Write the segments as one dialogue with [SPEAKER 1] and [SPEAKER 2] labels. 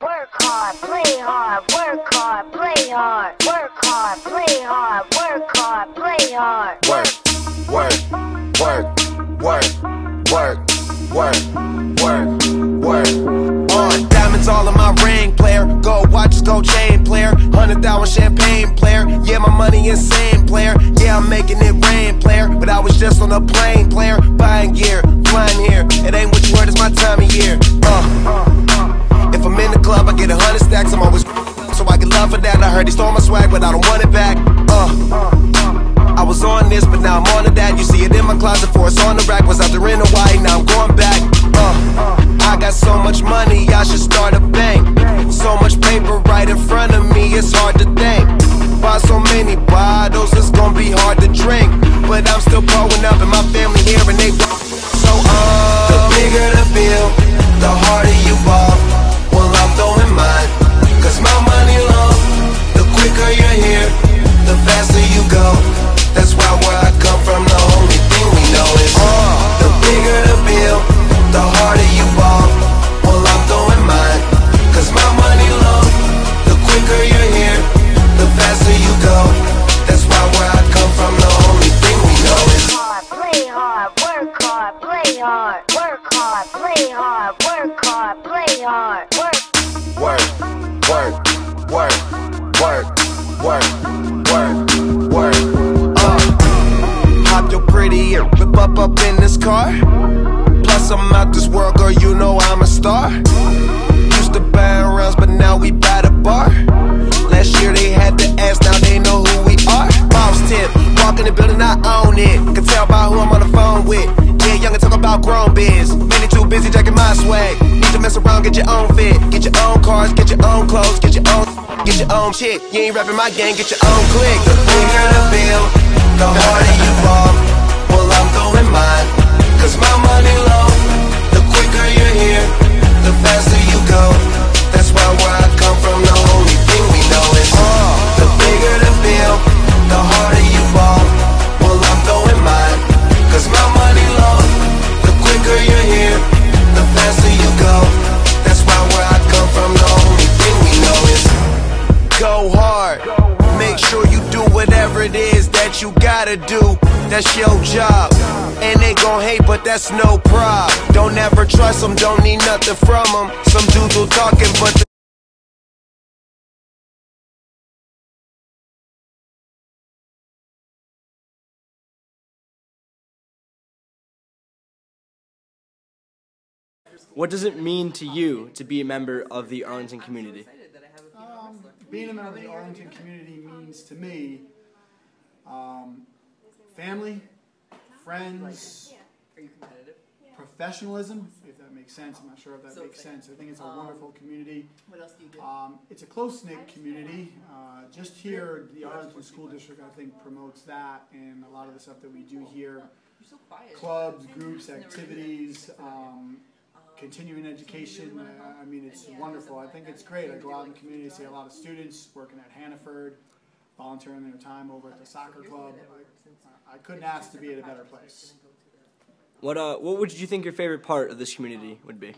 [SPEAKER 1] Work hard, play hard, work hard, play hard, work hard, play hard, work hard, play hard.
[SPEAKER 2] Work, work, work, work, work, work, work, work. Diamonds all in my ring, player. Gold watches, gold chain, player. 100,000 champagne, player. Yeah, my money insane, player. Yeah, I'm making it rain, player. But I was just on a plane, player. Buying gear, flying here. It ain't what you heard, it's my time of year. If I'm in the club, I get 100 stacks. I'm always so I get love for that. I heard he stole my swag, but I don't want it back. I was on this, but now I'm on to that. You see it in my closet, for it's on the rack. Was out there in Hawaii, now I'm going back. I got so much money, I should start a bank. So much paper right in front of me, it's hard to think. Buy so many bottles, it's gonna be hard to drink. But I'm still growing up, and my family here, and they so the bigger the bill, the harder you ball. Well, I'm throwing mine, cause my money long. The quicker you're here, the faster you go. That's why where I come from, the only thing we know is the bigger the bill, the harder you ball. Well, I'm throwing mine, cause my money long. The quicker you're here, the faster you go. That's why where I come from, the only thing we know is
[SPEAKER 1] play hard, work hard, play hard, work hard, play hard, work hard, play hard, work,
[SPEAKER 2] work, work, work, work, work, work, work. Hop your pretty and whip up in this car. Plus I'm out this world, girl, you know I'm a star. Used to buy rounds, but now we buy the bar. Last year they had to ask, now they know who we are. Boss tip, walk in the building, I own it. Can tell by who I'm on the phone with. Yeah, young and talk about grown biz. Many too busy jacking my swag. Need to mess around, get your own fit. Get your own cars, get your own clothes, get your own shit. You ain't rapping my gang, get your own click. The bigger the bill, the harder you ball. Well, I'm throwing mine, cause my money long. The quicker you're here, the faster you go. That's why where I come from, the only thing we know is the bigger the bill, the harder you ball. Well, I'm throwing mine, cause my money long. The quicker you're here, the faster you go. That's why where I come from, the only thing we know is go hard. Make sure you do whatever it is that you gotta do. That's your job. And they gon' hate, but that's no prob. Don't ever trust them, don't need nothing from them. Some dudes will talking, but
[SPEAKER 3] What does it mean to you to be a member of the Arlington community?
[SPEAKER 4] Being a member of the Arlington community means to me family, friends, professionalism, if that makes sense. I'm not sure if that makes sense. I think it's a wonderful community.
[SPEAKER 5] What else do you do?
[SPEAKER 4] It's a close-knit community. Just here, the Arlington School District, I think, promotes that, and a lot of the stuff that we do here,
[SPEAKER 5] You're so quiet.
[SPEAKER 4] clubs, groups, activities, continuing education. I mean, it's wonderful. I think it's great. I go out in the community, see a lot of students working at Hannaford, volunteering their time over at the soccer club. I couldn't ask to be at a better place.
[SPEAKER 3] What would you think your favorite part of this community would be?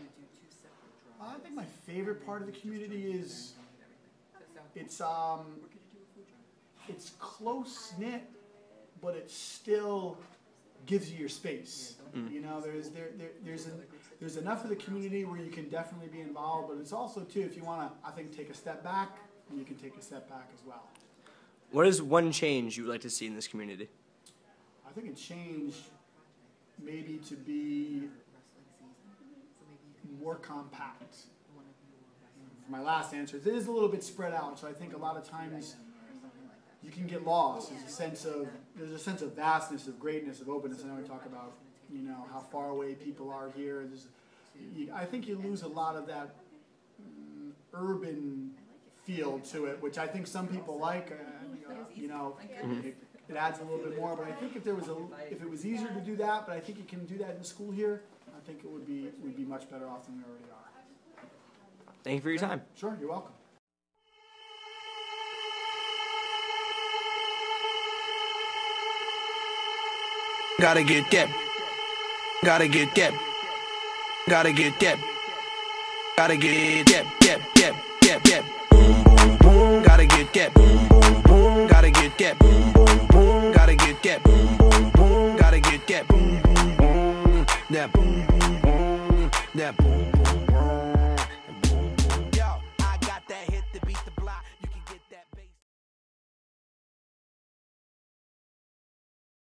[SPEAKER 4] I think my favorite part of the community is it's close knit, but it still gives you your space. You know, there's enough of the community where you can definitely be involved, but it's also too, if you want to, I think, take a step back, and you can take a step back as well.
[SPEAKER 3] What is one change you would like to see in this community?
[SPEAKER 4] I think a change maybe to be more compact. For my last answer, it is a little bit spread out, so I think a lot of times you can get lost. There's a sense of vastness, of greatness, of openness. I know we talk about, you know, how far away people are here. I think you lose a lot of that urban feel to it, which I think some people like. You know, it adds a little bit more. But I think if it was easier to do that, but I think you can do that in school here, I think it would be much better off than we already are.
[SPEAKER 3] Thank you for your time.
[SPEAKER 4] Sure, you're welcome.
[SPEAKER 2] Gotta get that. Gotta get that. Gotta get that. Gotta get boom, boom, boom. Gotta get boom, boom, boom. Gotta get boom, boom, boom. Gotta get boom, boom, boom. Gotta get boom, boom, boom. That boom, boom, boom. That boom.